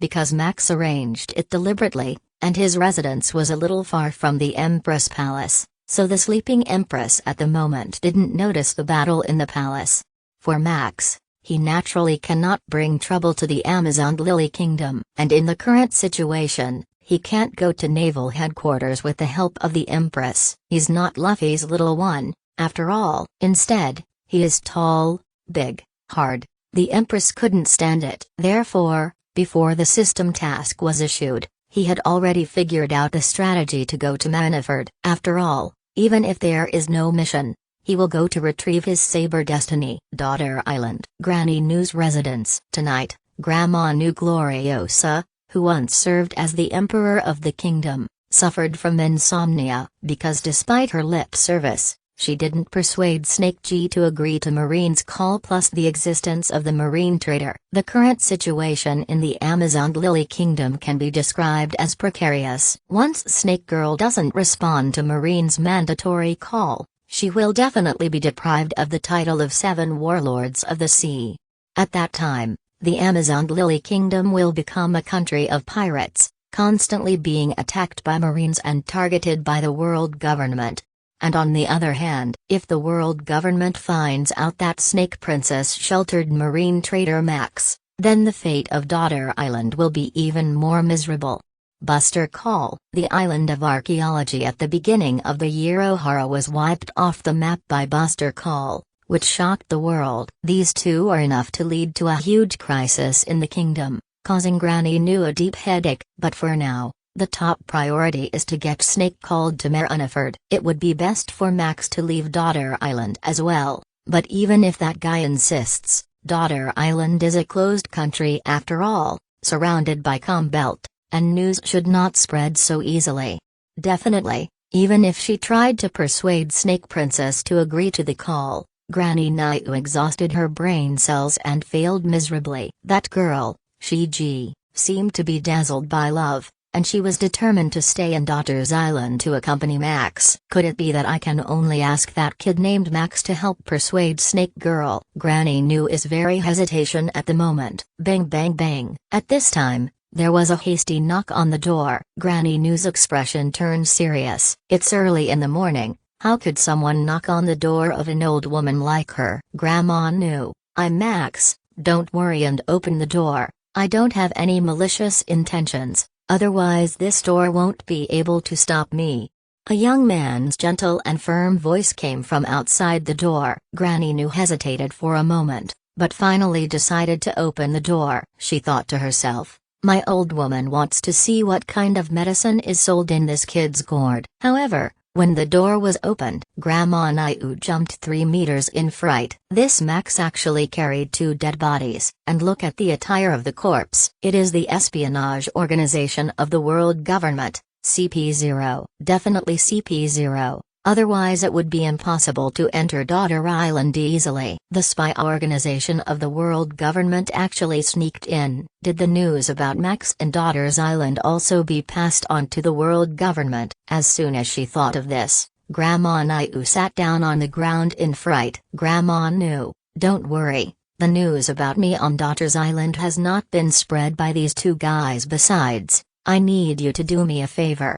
because Max arranged it deliberately, and his residence was a little far from the Empress Palace, so the sleeping Empress at the moment didn't notice the battle in the palace. For Max, he naturally cannot bring trouble to the Amazon Lily Kingdom, and in the current situation, he can't go to naval headquarters with the help of the Empress. He's not Luffy's little one, after all. Instead, he is tall, big, hard. The Empress couldn't stand it. Therefore, before the system task was issued, he had already figured out the strategy to go to Maniford. After all, even if there is no mission, he will go to retrieve his saber destiny. Daughter Island. Granny Nu's residence. Tonight, Grandma Nu Gloriosa, who once served as the Emperor of the Kingdom, suffered from insomnia, because despite her lip service, she didn't persuade Snake G to agree to Marine's call plus the existence of the Marine trader. The current situation in the Amazon Lily Kingdom can be described as precarious. Once Snake Girl doesn't respond to Marine's mandatory call, she will definitely be deprived of the title of 7 Warlords of the Sea. At that time, the Amazon Lily Kingdom will become a country of pirates, constantly being attacked by Marines and targeted by the world government. And on the other hand, if the world government finds out that Snake Princess sheltered Marine trader Max, then the fate of Daughter Island will be even more miserable. Buster Call. The island of archaeology at the beginning of the year O'Hara was wiped off the map by Buster Call, which shocked the world. These two are enough to lead to a huge crisis in the kingdom, causing Granny Nu a deep headache. But for now, the top priority is to get Snake called to Marineford. It would be best for Max to leave Daughter Island as well, but even if that guy insists, Daughter Island is a closed country after all, surrounded by calm belt, and news should not spread so easily. Definitely, even if she tried to persuade Snake Princess to agree to the call, Granny Nu exhausted her brain cells and failed miserably. That girl, Shiji, seemed to be dazzled by love, and she was determined to stay in Daughter's Island to accompany Max. Could it be that I can only ask that kid named Max to help persuade Snake Girl? Granny Nu is very hesitation at the moment. Bang bang bang. At this time, there was a hasty knock on the door. Granny Nu's expression turned serious. It's early in the morning, how could someone knock on the door of an old woman like her? Grandma Nu, I'm Max, don't worry and open the door. I don't have any malicious intentions. Otherwise this door won't be able to stop me. A young man's gentle and firm voice came from outside the door. Granny Nu hesitated for a moment, but finally decided to open the door. She thought to herself, my old woman wants to see what kind of medicine is sold in this kid's gourd. However, when the door was opened, Grandma Nu jumped 3 meters in fright. This Max actually carried 2 dead bodies. And look at the attire of the corpse. It is the espionage organization of the world government, CP0. Definitely CP0, otherwise it would be impossible to enter Daughter Island easily. The spy organization of the world government actually sneaked in. Did the news about Max and Daughter's Island also be passed on to the world government? As soon as she thought of this, Grandma Nu sat down on the ground in fright. Grandma Nu, don't worry, the news about me on Daughter's Island has not been spread by these 2 guys. Besides, I need you to do me a favor.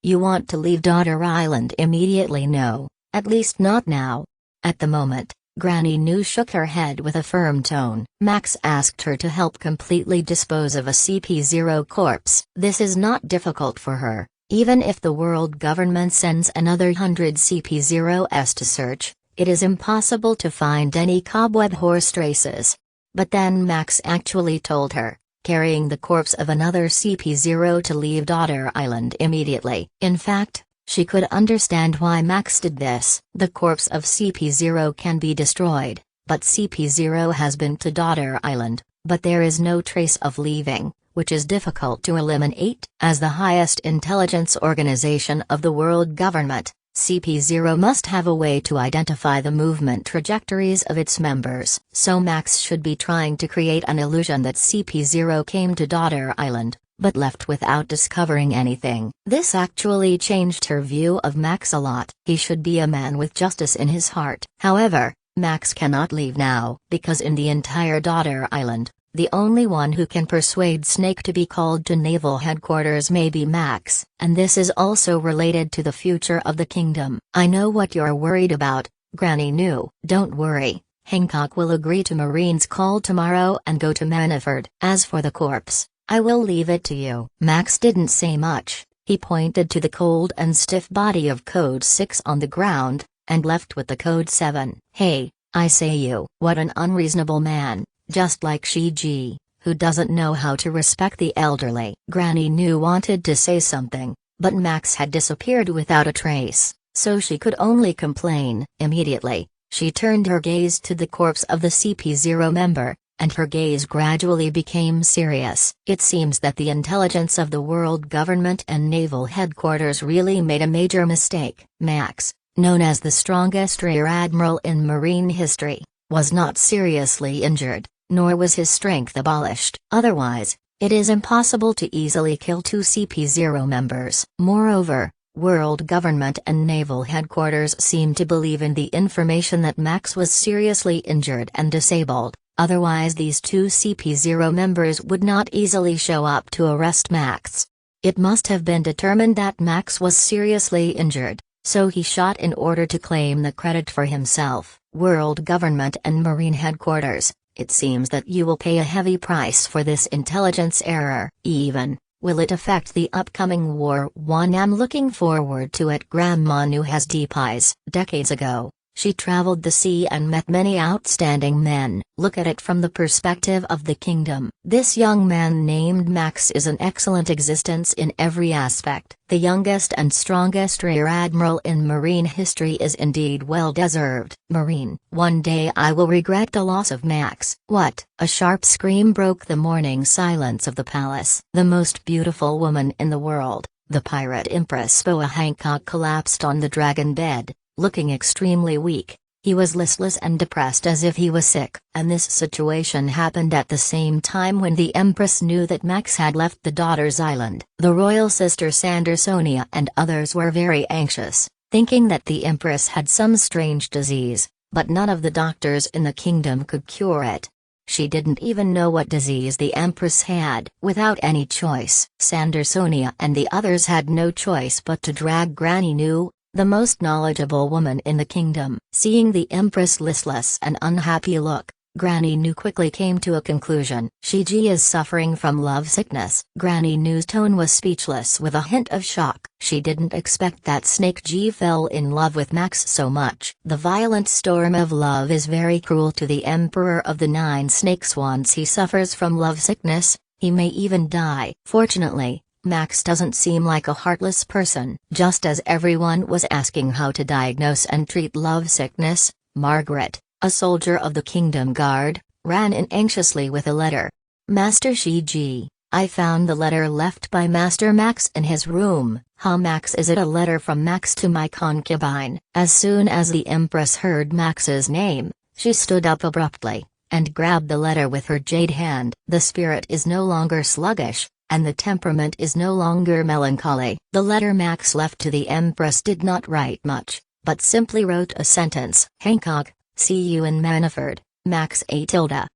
You want to leave Daughter Island immediately? No, at least not now. At the moment, Granny Nu shook her head with a firm tone. Max asked her to help completely dispose of a CP0 corpse. This is not difficult for her, even if the world government sends another 100 CP0s to search, it is impossible to find any cobweb horse traces. But then Max actually told her, carrying the corpse of another CP0 to leave Daughter Island immediately. In fact, she could understand why Max did this. The corpse of CP0 can be destroyed, but CP0 has been to Daughter Island, but there is no trace of leaving, which is difficult to eliminate. As the highest intelligence organization of the world government, CP0 must have a way to identify the movement trajectories of its members. So Max should be trying to create an illusion that CP0 came to Daughter Island, but left without discovering anything. This actually changed her view of Max a lot. He should be a man with justice in his heart. However, Max cannot leave now, because in the entire Daughter Island, The only one who can persuade Snake to be called to naval headquarters may be Max, and this is also related to the future of the kingdom. I know what you're worried about, Granny knew. Don't worry, Hancock will agree to Marine's call tomorrow and go to Manafort. As for the corpse, I will leave it to you. Max didn't say much. He pointed to the cold and stiff body of Code 6 on the ground, and left with the Code 7. Hey, I say you. What an unreasonable man. Just like Shiji, who doesn't know how to respect the elderly. Granny knew wanted to say something, but Max had disappeared without a trace, so she could only complain. Immediately, she turned her gaze to the corpse of the CP0 member, and her gaze gradually became serious. It seems that the intelligence of the world government and naval headquarters really made a major mistake. Max, known as the strongest rear admiral in marine history, was not seriously injured, nor was his strength abolished. Otherwise, it is impossible to easily kill two CP0 members. Moreover, world government and naval headquarters seem to believe in the information that Max was seriously injured and disabled, otherwise these two CP0 members would not easily show up to arrest Max. It must have been determined that Max was seriously injured, so he shot in order to claim the credit for himself. World government and marine headquarters, it seems that you will pay a heavy price for this intelligence error. Even, will it affect the upcoming war? I'm looking forward to it. Grandma Nu has deep eyes. Decades ago, she traveled the sea and met many outstanding men. Look at it from the perspective of the kingdom. This young man named Max is an excellent existence in every aspect. The youngest and strongest rear admiral in marine history is indeed well deserved. Marine. One day I will regret the loss of Max. What? A sharp scream broke the morning silence of the palace. The most beautiful woman in the world, the pirate Empress Boa Hancock, collapsed on the dragon bed, looking extremely weak. He was listless and depressed as if he was sick. And this situation happened at the same time when the Empress knew that Max had left the Daughter's Island. The royal sister Sandersonia and others were very anxious, thinking that the Empress had some strange disease, but none of the doctors in the kingdom could cure it. She didn't even know what disease the Empress had. Without any choice, Sandersonia and the others had no choice but to drag Granny Nu, the most knowledgeable woman in the kingdom. Seeing the Empress' listless and unhappy look, Granny Nu quickly came to a conclusion. Shiji is suffering from love sickness. Granny Nu's tone was speechless with a hint of shock. She didn't expect that Snake G fell in love with Max so much. The violent storm of love is very cruel to the Emperor of the Nine Snakes. Once he suffers from love sickness, he may even die. Fortunately, Max doesn't seem like a heartless person. Just as everyone was asking how to diagnose and treat love sickness, Margaret, a soldier of the Kingdom Guard, ran in anxiously with a letter. Master Shiji, I found the letter left by Master Max in his room. How Max is it? A letter from Max to my concubine. As soon as the Empress heard Max's name, she stood up abruptly, and grabbed the letter with her jade hand. The spirit is no longer sluggish, and the temperament is no longer melancholy. The letter Max left to the Empress did not write much, but simply wrote a sentence. Hancock, see you in Manafort, Max A. Tilda.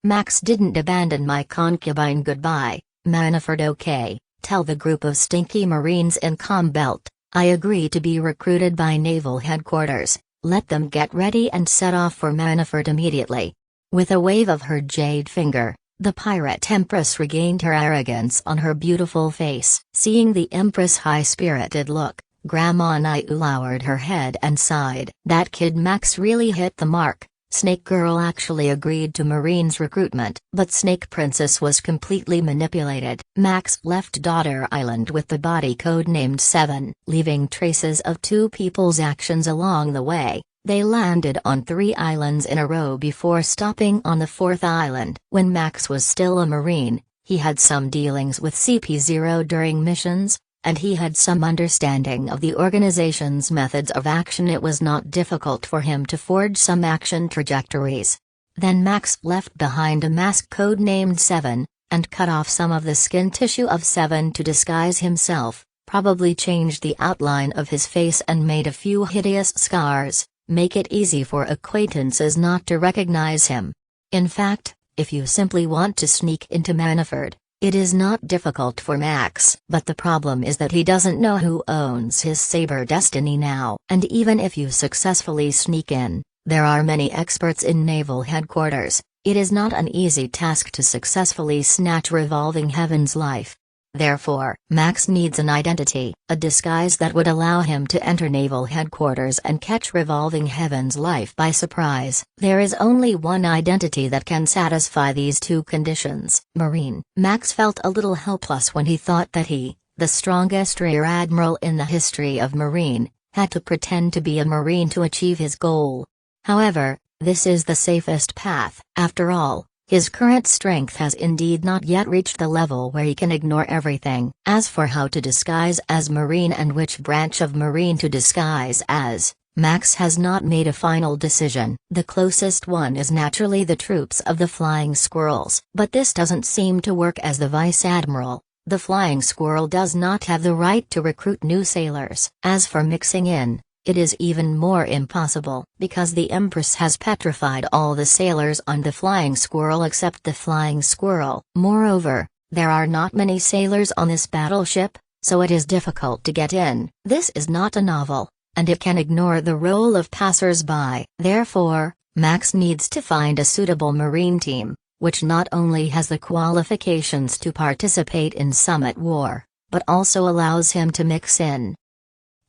Max didn't abandon my concubine. Goodbye, Manafort. Okay, tell the group of stinky Marines in Combelt, I agree to be recruited by naval headquarters. Let them get ready and set off for Manafort immediately. With a wave of her jade finger, the pirate Empress regained her arrogance on her beautiful face. Seeing the Empress' high-spirited look, Grandma Nu lowered her head and sighed. That kid Max really hit the mark. Snake Girl actually agreed to Marine's recruitment, but Snake Princess was completely manipulated. Max left Daughter Island with the body codenamed 7, leaving traces of two people's actions along the way. They landed on 3 islands in a row before stopping on the 4th island. When Max was still a Marine, he had some dealings with CP0 during missions, and he had some understanding of the organization's methods of action. It was not difficult for him to forge some action trajectories. Then Max left behind a mask codenamed 7, and cut off some of the skin tissue of 7 to disguise himself, probably changed the outline of his face and made a few hideous scars, make it easy for acquaintances not to recognize him. In fact, if you simply want to sneak into Manford, it is not difficult for Max. But the problem is that he doesn't know who owns his Saber Destiny now. And even if you successfully sneak in, there are many experts in naval headquarters. It is not an easy task to successfully snatch Revolving Heaven's life. Therefore, Max needs an identity, a disguise that would allow him to enter naval headquarters and catch Revolving Heaven's life by surprise. There is only one identity that can satisfy these two conditions: Marine. Max felt a little helpless when he thought that he, the strongest rear admiral in the history of Marine, had to pretend to be a Marine to achieve his goal. However, this is the safest path. After all, his current strength has indeed not yet reached the level where he can ignore everything. As for how to disguise as Marine and which branch of Marine to disguise as, Max has not made a final decision. The closest one is naturally the troops of the Flying Squirrels. But this doesn't seem to work, as the Vice Admiral, the Flying Squirrel, does not have the right to recruit new sailors. As for mixing in, it is even more impossible, because the Empress has petrified all the sailors on the Flying Squirrel except the Flying Squirrel. Moreover, there are not many sailors on this battleship, so it is difficult to get in. This is not a novel, and it can ignore the role of passers-by. Therefore, Max needs to find a suitable Marine team, which not only has the qualifications to participate in Summit War, but also allows him to mix in.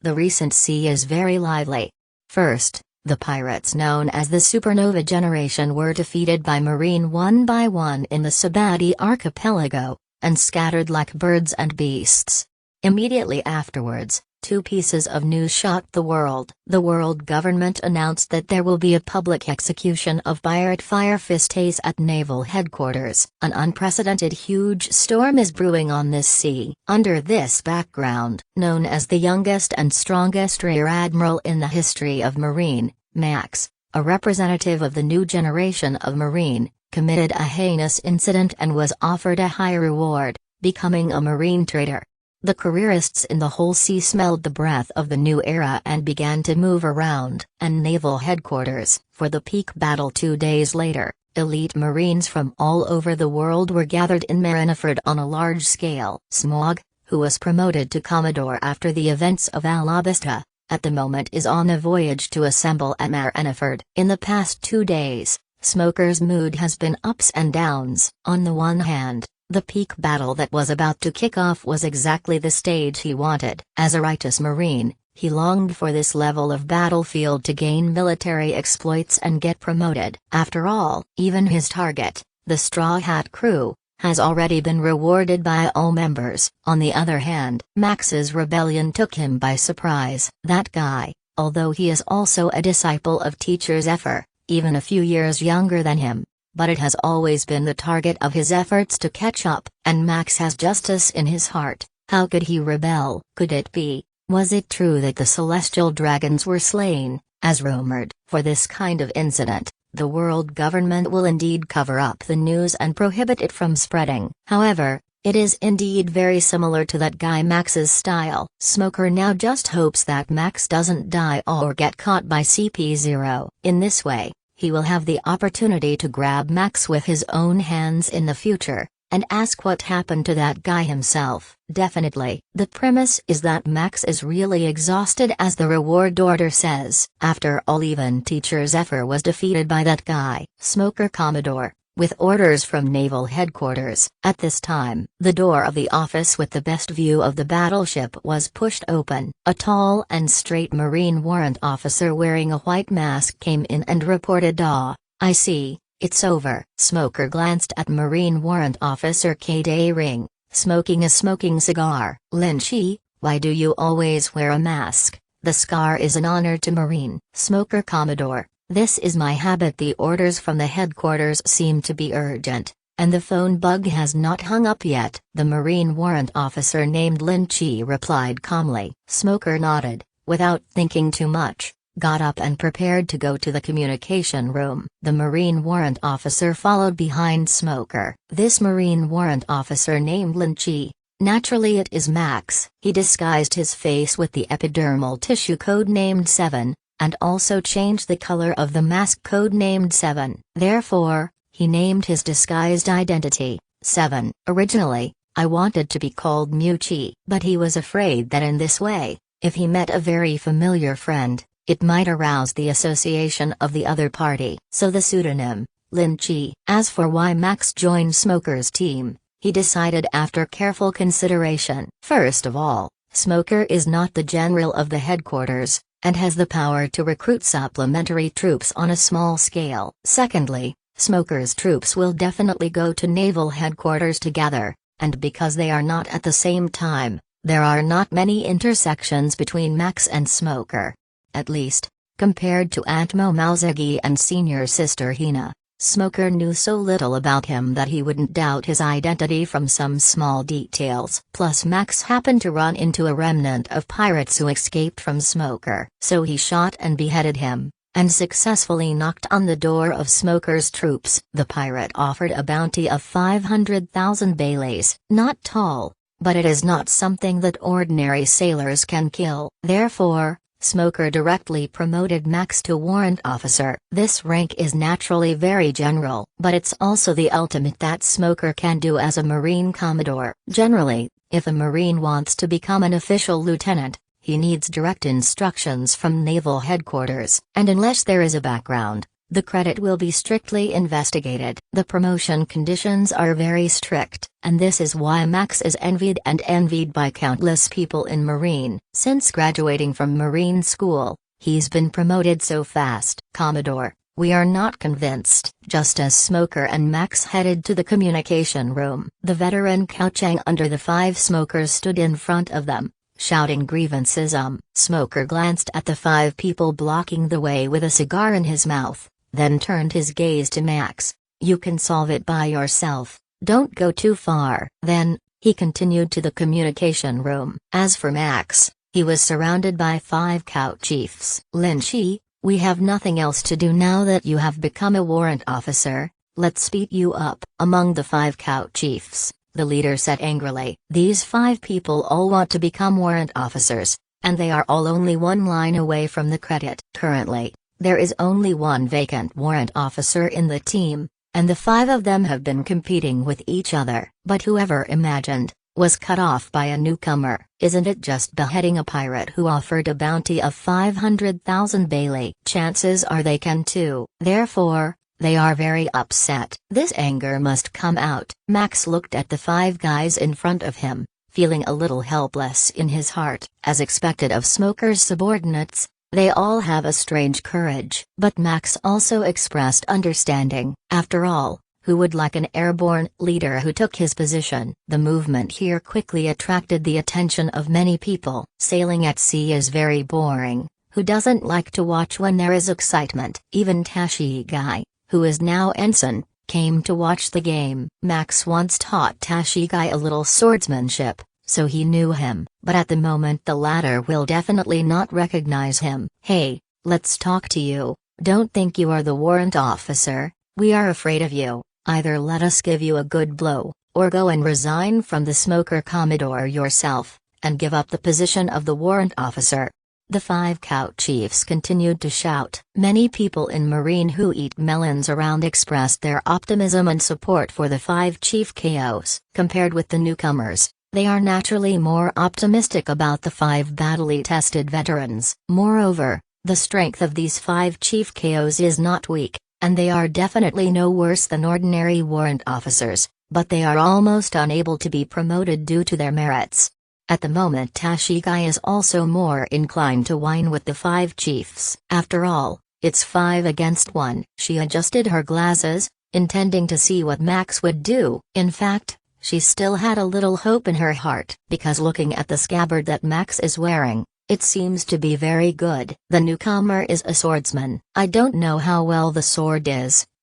The recent sea is very lively. First, the pirates known as the Supernova Generation were defeated by Marine one by one in the Sabati archipelago, and scattered like birds and beasts. Immediately afterwards, two pieces of news shocked the world. The world government announced that there will be a public execution of pirate firefistes at naval headquarters. An unprecedented huge storm is brewing on this sea. Under this background, known as the youngest and strongest rear admiral in the history of Marine, Max, a representative of the new generation of Marine, committed a heinous incident and was offered a high reward, becoming a Marine traitor. The careerists in the whole sea smelled the breath of the new era and began to move around. And naval headquarters, for the peak battle 2 days later, elite Marines from all over the world were gathered in Marineford on a large scale. Smaug, who was promoted to Commodore after the events of Alabasta, at the moment is on a voyage to assemble at Marineford. In the past 2 days, Smoker's mood has been ups and downs. On the one hand, the peak battle that was about to kick off was exactly the stage he wanted. As a righteous Marine, he longed for this level of battlefield to gain military exploits and get promoted. After all, even his target, the Straw Hat crew, has already been rewarded by all members. On the other hand, Max's rebellion took him by surprise. That guy, although he is also a disciple of Teacher Zephyr, even a few years younger than him, but it has always been the target of his efforts to catch up, and Max has justice in his heart. How could he rebel? Could it be, was it true that the celestial dragons were slain, as rumored? For this kind of incident, the world government will indeed cover up the news and prohibit it from spreading. However, it is indeed very similar to that guy Max's style. Smoker now just hopes that Max doesn't die or get caught by CP0. In this way, he will have the opportunity to grab Max with his own hands in the future, and ask what happened to that guy himself. Definitely, the premise is that Max is really exhausted, as the reward order says. After all, even Teacher Zephyr was defeated by that guy, Smoker Commodore, with orders from naval headquarters. At this time, the door of the office with the best view of the battleship was pushed open. A tall and straight Marine warrant officer wearing a white mask came in and reported, "I see, it's over." Smoker glanced at Marine warrant officer K. Ring, smoking a smoking cigar. "Lynchy, why do you always wear a mask? The scar is an honor to Marine." Smoker Commodore, "This is my habit." The orders from the headquarters seem to be urgent, and the phone bug has not hung up yet. The Marine warrant officer named Lynchy replied calmly. Smoker nodded, without thinking too much, got up and prepared to go to the communication room. The Marine warrant officer followed behind Smoker. This Marine warrant officer named Lynchy, naturally it is Max. He disguised his face with the epidermal tissue code-named 7, and also changed the color of the mask code-named 7. Therefore, He named his disguised identity, 7. Originally, I wanted to be called Muchi, but he was afraid that in this way, if he met a very familiar friend, it might arouse the association of the other party. So the pseudonym, Lin Chi. As for why Max joined Smoker's team, he decided after careful consideration. First of all, Smoker is not the general of the headquarters, and has the power to recruit supplementary troops on a small scale. Secondly, Smoker's troops will definitely go to naval headquarters together, and because they are not at the same time, there are not many intersections between Max and Smoker. At least, compared to Aunt Momauzagi and senior sister Hina, Smoker knew so little about him that he wouldn't doubt his identity from some small details. Plus Max happened to run into a remnant of pirates who escaped from Smoker. So he shot and beheaded him, and successfully knocked on the door of Smoker's troops. The pirate offered a bounty of 500,000 baileys. Not tall, but it is not something that ordinary sailors can kill. Therefore, Smoker directly promoted Max to warrant officer. This rank is naturally very general, but it's also the ultimate that Smoker can do as a Marine Commodore. Generally, if a Marine wants to become an official lieutenant, he needs direct instructions from Naval Headquarters, and unless there is a background, the credit will be strictly investigated. The promotion conditions are very strict, and this is why Max is envied by countless people in Marine. Since graduating from Marine school, he's been promoted so fast. Commodore, we are not convinced. Just as Smoker and Max headed to the communication room, the veteran couching under the 5 smokers stood in front of them, shouting grievances. Smoker glanced at the 5 people blocking the way with a cigar in his mouth, then turned his gaze to Max. You can solve it by yourself, don't go too far. Then, he continued to the communication room. As for Max, he was surrounded by 5 Cout chiefs. Lin Chi, we have nothing else to do now that you have become a warrant officer, let's speed you up. Among the 5 Cout chiefs, the leader said angrily, these 5 people all want to become warrant officers, and they are all only one line away from the credit. Currently, there is only one vacant warrant officer in the team, and the 5 of them have been competing with each other. But whoever imagined, was cut off by a newcomer. Isn't it just beheading a pirate who offered a bounty of 500,000 bailey? Chances are they can too. Therefore, they are very upset. This anger must come out. Max looked at the 5 guys in front of him, feeling a little helpless in his heart. As expected of Smoker's subordinates, they all have a strange courage. But Max also expressed understanding. After all, who would like an airborne leader who took his position? The movement here quickly attracted the attention of many people. Sailing at sea is very boring. Who doesn't like to watch when there is excitement? Even Tashigai, who is now ensign, came to watch the game. Max once taught Tashigai a little swordsmanship, so he knew him, but at the moment the latter will definitely not recognize him. Hey, let's talk to you. Don't think you are the warrant officer, we are afraid of you. Either let us give you a good blow, or go and resign from the Smoker Commodore yourself, and give up the position of the warrant officer. The 5 Cout chiefs continued to shout. Many people in Marine who eat melons around expressed their optimism and support for the 5 chief KOs. Compared with the newcomers, they are naturally more optimistic about the 5 battle-tested veterans. Moreover, the strength of these 5 chief KOs is not weak, and they are definitely no worse than ordinary warrant officers, but they are almost unable to be promoted due to their merits. At the moment Tashigai is also more inclined to whine with the 5 chiefs. After all, it's 5 against 1. She adjusted her glasses, intending to see what Max would do. In fact, she still had a little hope in her heart, because looking at the scabbard that Max is wearing, it seems to be very good. The newcomer is a swordsman. I don't know how well the sword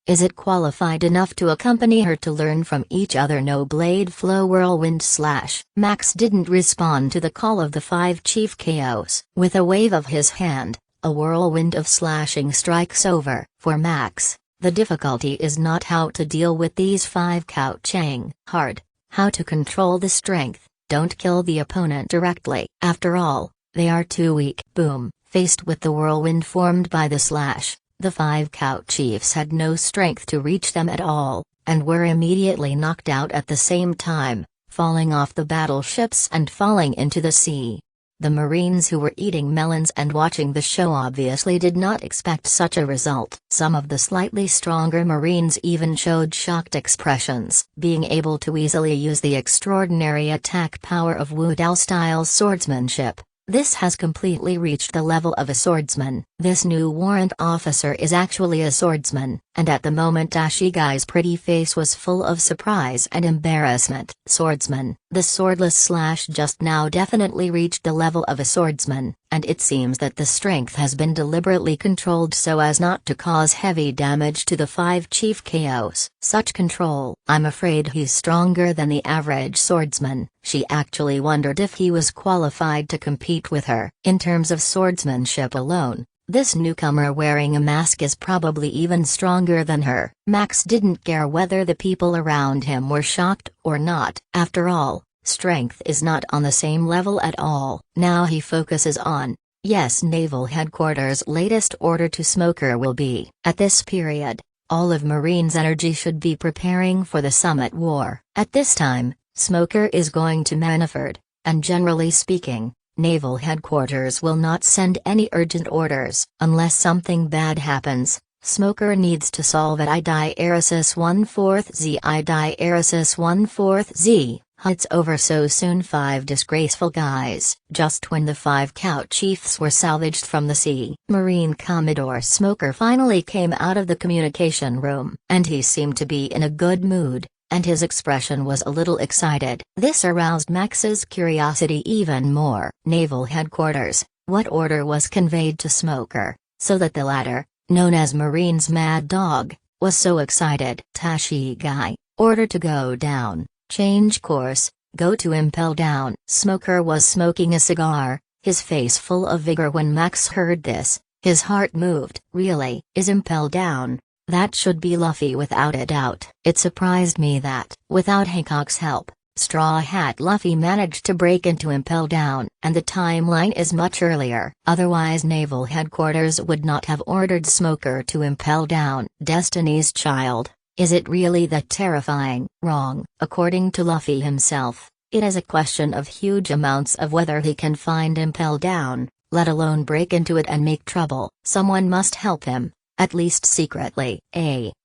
is it qualified enough to accompany her to learn from each other? No blade flow whirlwind slash. Max didn't respond to the call of the 5 chief KOs. With a wave of his hand, a whirlwind of slashing strikes over. For Max, the difficulty is not how to deal with these 5 couching hard, how to control the strength, don't kill the opponent directly. After all, they are too weak. Boom. Faced with the whirlwind formed by the slash, The 5 Scout chiefs had no strength to reach them at all, and were immediately knocked out at the same time, falling off the battleships and falling into the sea. The Marines who were eating melons and watching the show obviously did not expect such a result. Some of the slightly stronger Marines even showed shocked expressions, being able to easily use the extraordinary attack power of Wu Dao-style swordsmanship. This has completely reached the level of a swordsman. This new warrant officer is actually a swordsman, and at the moment Ashigai's pretty face was full of surprise and embarrassment. Swordsman, the swordless slash just now definitely reached the level of a swordsman, and it seems that the strength has been deliberately controlled so as not to cause heavy damage to the 5 chief KOs. Such control. I'm afraid he's stronger than the average swordsman. She actually wondered if he was qualified to compete with her. In terms of swordsmanship alone, this newcomer wearing a mask is probably even stronger than her. Max didn't care whether the people around him were shocked or not. After all, strength is not on the same level at all. Now he focuses on, yes, Naval Headquarters' latest order to Smoker will be, at this period, all of Marines' energy should be preparing for the Summit War. At this time, Smoker is going to Manafort, and generally speaking, Naval Headquarters will not send any urgent orders. Unless something bad happens, Smoker needs to solve at I-Diaresis 1/4 Z. I-Diaresis 1/4 Z. It's over so soon. 5 disgraceful guys. Just when the 5 Scout chiefs were salvaged from the sea, Marine Commodore Smoker finally came out of the communication room, and he seemed to be in a good mood, and his expression was a little excited. This aroused Max's curiosity even more. Naval Headquarters, what order was conveyed to Smoker, so that the latter, known as Marine's Mad Dog, was so excited? Tashigai, order to go down, change course, go to impel down. Smoker was smoking a cigar, his face full of vigor when Max heard this. His heart moved. Really? Is impel down? That should be Luffy without a doubt. It surprised me that, without Hancock's help, Straw Hat Luffy managed to break into Impel Down, and the timeline is much earlier. Otherwise Naval Headquarters would not have ordered Smoker to Impel Down. Destiny's Child, is it really that terrifying? Wrong. According to Luffy himself, it is a question of huge amounts of whether he can find Impel Down, let alone break into it and make trouble. Someone must help him. At least secretly.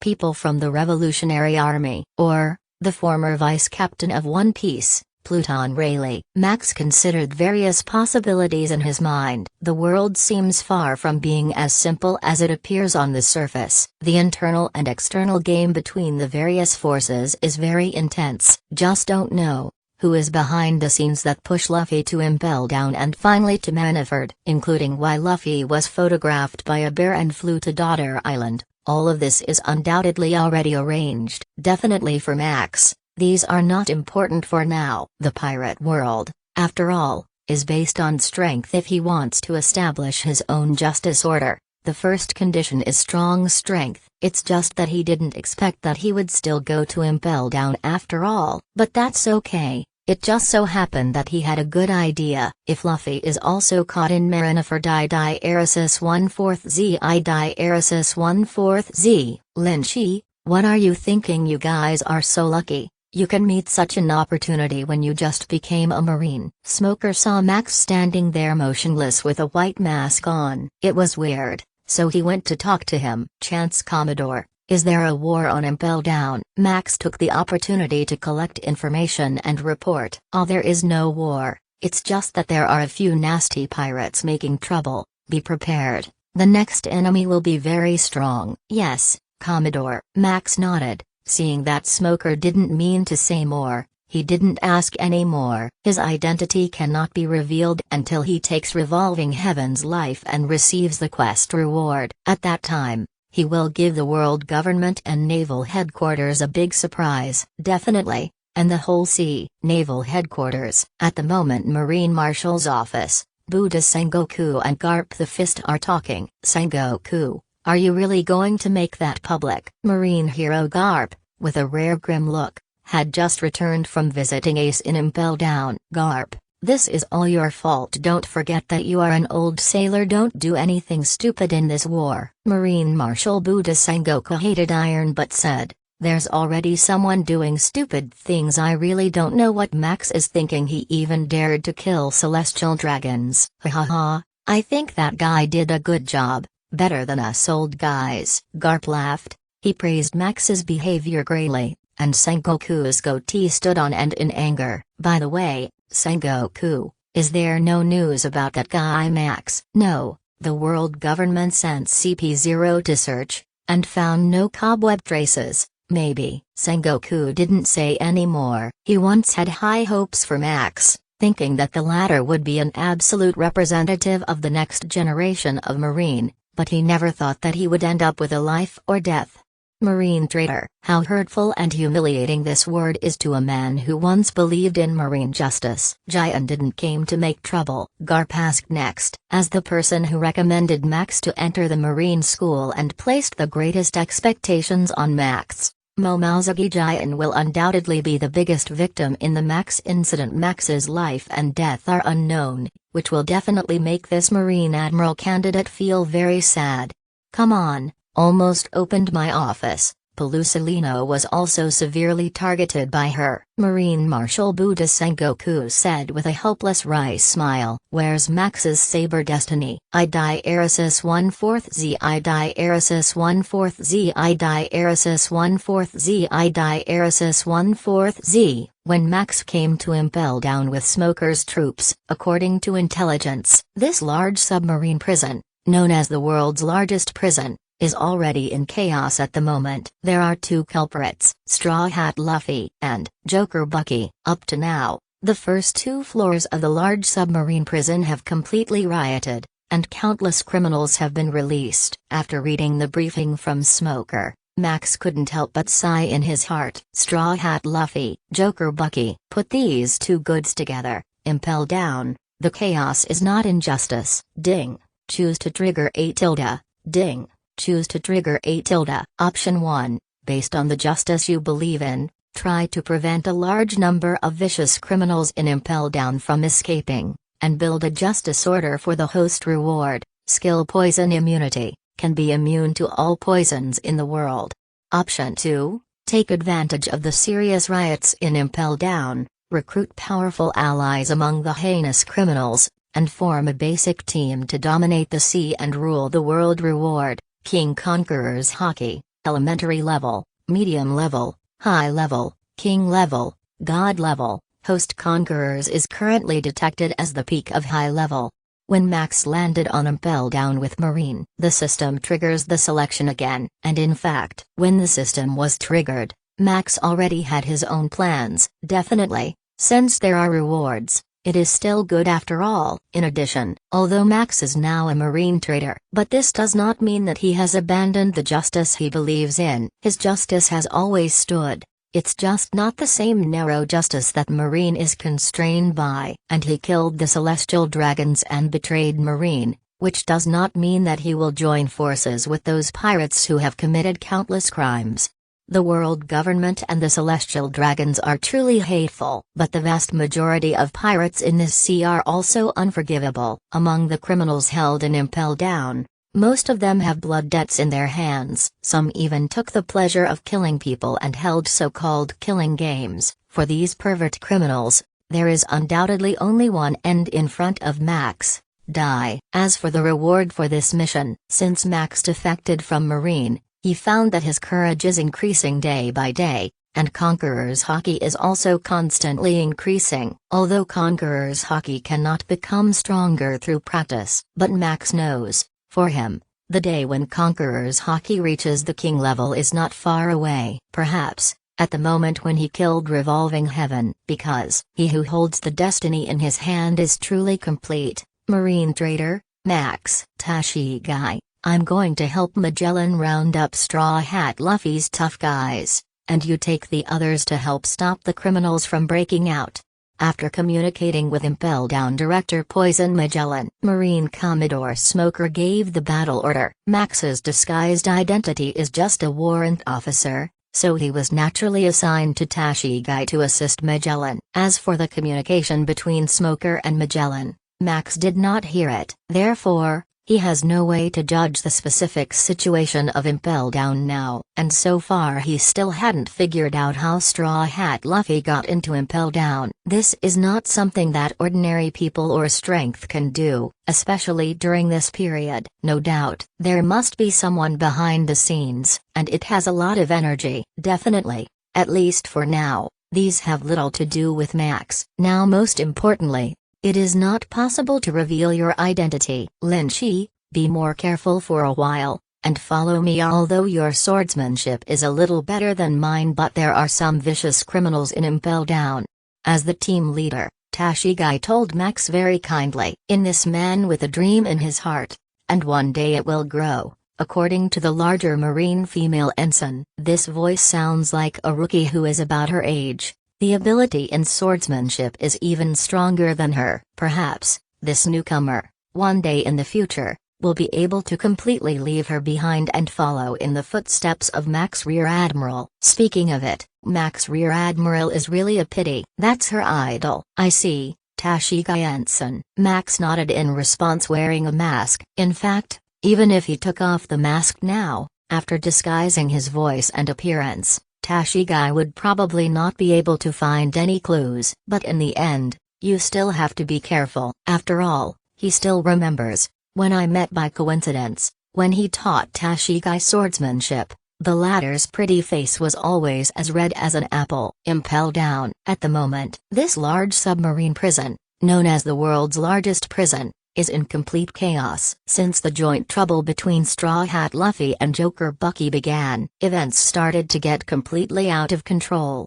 People from the Revolutionary Army, or, the former vice captain of One Piece, Pluton Rayleigh. Max considered various possibilities in his mind. The world seems far from being as simple as it appears on the surface. The internal and external game between the various forces is very intense. Just don't know who is behind the scenes that push Luffy to Impel Down and finally to Manafort, including why Luffy was photographed by a bear and flew to Daughter Island. All of this is undoubtedly already arranged. Definitely for Max, these are not important for now. The pirate world, after all, is based on strength. If he wants to establish his own justice order, the first condition is strong strength. It's just that he didn't expect that he would still go to Impel Down after all. But that's okay, it just so happened that he had a good idea. If Luffy is also caught in Marineford I-Diaresis 1/4 Z I-Diaresis 1/4 Z, Lynchie, what are you thinking? You guys are so lucky. You can meet such an opportunity when you just became a Marine. Smoker saw Max standing there motionless with a white mask on. It was weird, so he went to talk to him. Chance Commodore, is there a war on Impel Down? Max took the opportunity to collect information and report. There is no war, it's just that there are a few nasty pirates making trouble. Be prepared, the next enemy will be very strong. Yes, Commodore. Max nodded, seeing that Smoker didn't mean to say more. He didn't ask any more. His identity cannot be revealed until he takes Revolving Heaven's life and receives the quest reward. At that time, he will give the world government and Naval Headquarters a big surprise. Definitely, and the whole sea. Naval Headquarters. At the moment Marine Marshal's office, Buddha Sengoku and Garp the Fist are talking. Sengoku, are you really going to make that public? Marine hero Garp, with a rare grim look, had just returned from visiting Ace in Impel Down. Garp, This is all your fault. Don't forget that you are an old sailor. Don't do anything stupid in this war." Marine Marshal Buddha Sengoku hated iron but said, "There's already someone doing stupid things. I really don't know what Max is thinking. He even dared to kill celestial dragons." "Ha ha ha, I think that guy did a good job, better than us old guys." Garp laughed. He praised Max's behavior greatly, and Sengoku's goatee stood on end in anger. "By the way, Sengoku, is there no news about that guy Max?" "No, the world government sent CP0 to search, and found no cobweb traces. Maybe." Sengoku didn't say any more. He once had high hopes for Max, thinking that the latter would be an absolute representative of the next generation of Marine, but he never thought that he would end up with a life or death. Marine traitor. How hurtful and humiliating this word is to a man who once believed in marine justice. "Giant didn't came to make trouble?" Garp asked next. As the person who recommended Max to enter the marine school and placed the greatest expectations on Max, Momozuki Giant will undoubtedly be the biggest victim in the Max incident. Max's life and death are unknown, which will definitely make this Marine Admiral candidate feel very sad. "Come on. Almost opened my office." Pelusalino was also severely targeted by her. Marine Marshal Buddha Sengoku said with a hopeless wry smile. "Where's Max's saber destiny?" "I die Erasis 1/4 Z. I die Erasis 1/4 Z. I die Erasis 1/4 Z. I die Erasis 1/4 Z." When Max came to Impel Down with Smoker's troops, according to intelligence, this large submarine prison, known as the world's largest prison, is already in chaos at the moment. There are two culprits, Straw Hat Luffy and Joker Bucky. Up to now, the first two floors of the large submarine prison have completely rioted, and countless criminals have been released. After reading the briefing from Smoker, Max couldn't help but sigh in his heart. Straw Hat Luffy, Joker Bucky. Put these two goods together, Impel Down. The chaos is not injustice. Ding. Choose to trigger A tilde. Ding. Choose to trigger A tilde. Option 1, based on the justice you believe in, try to prevent a large number of vicious criminals in Impel Down from escaping, and build a justice order for the host. Reward, skill poison immunity, can be immune to all poisons in the world. Option 2, take advantage of the serious riots in Impel Down, recruit powerful allies among the heinous criminals, and form a basic team to dominate the sea and rule the world. Reward, King Conqueror's Hockey, elementary level, medium level, high level, king level, god level. Host Conquerors is currently detected as the peak of high level. When Max landed on Impel Down with Marine, the system triggers the selection again, and in fact, when the system was triggered, Max already had his own plans. Definitely, since there are rewards, it is still good after all. In addition, although Max is now a marine trader, but this does not mean that he has abandoned the justice he believes in. His justice has always stood. It's just not the same narrow justice that Marine is constrained by. And he killed the celestial dragons and betrayed Marine, which does not mean that he will join forces with those pirates who have committed countless crimes. The world government and the celestial dragons are truly hateful, but the vast majority of pirates in this sea are also unforgivable. Among the criminals held in Impel Down, most of them have blood debts in their hands. Some even took the pleasure of killing people and held so-called killing games. For these pervert criminals, there is undoubtedly only one end in front of Max: die. As for the reward for this mission, since Max defected from Marine, he found that his courage is increasing day by day, and Conqueror's Hockey is also constantly increasing. Although Conqueror's Hockey cannot become stronger through practice, but Max knows, for him, the day when Conqueror's Hockey reaches the king level is not far away. Perhaps, at the moment when he killed Revolving Heaven, because he who holds the destiny in his hand is truly complete. Marine trader, Max. Tashi guy. I'm going to help Magellan round up Straw Hat Luffy's tough guys, and you take the others to help stop the criminals from breaking out. After communicating with Impel Down Director Poison Magellan, Marine Commodore Smoker gave the battle order. Max's disguised identity is just a warrant officer, so he was naturally assigned to Tashigai to assist Magellan. As for the communication between Smoker and Magellan, Max did not hear it. Therefore, he has no way to judge the specific situation of Impel Down now, and so far he still hadn't figured out how Straw Hat Luffy got into Impel Down. This is not something that ordinary people or strength can do, especially during this period. No doubt, there must be someone behind the scenes, and it has a lot of energy. Definitely, at least for now, these have little to do with Max. Now most importantly, it is not possible to reveal your identity. Linchi, be more careful for a while, and follow me. Although your swordsmanship is a little better than mine, but there are some vicious criminals in Impel Down. As the team leader, Tashigai told Max very kindly. In this man with a dream in his heart, and one day it will grow, according to the larger marine female ensign. This voice sounds like a rookie who is about her age. The ability in swordsmanship is even stronger than her. Perhaps, this newcomer, one day in the future, will be able to completely leave her behind and follow in the footsteps of Max Rear Admiral. Speaking of it, Max Rear Admiral is really a pity. That's her idol. I see, Tashigai ensign. Max nodded in response, wearing a mask. In fact, even if he took off the mask now, after disguising his voice and appearance, Tashigai would probably not be able to find any clues. But in the end, you still have to be careful. After all, he still remembers, when I met by coincidence, when he taught Tashigai swordsmanship, the latter's pretty face was always as red as an apple. Impel Down. At the moment, this large submarine prison, known as the world's largest prison, is in complete chaos. Since the joint trouble between Straw Hat Luffy and Joker Bucky began, events started to get completely out of control.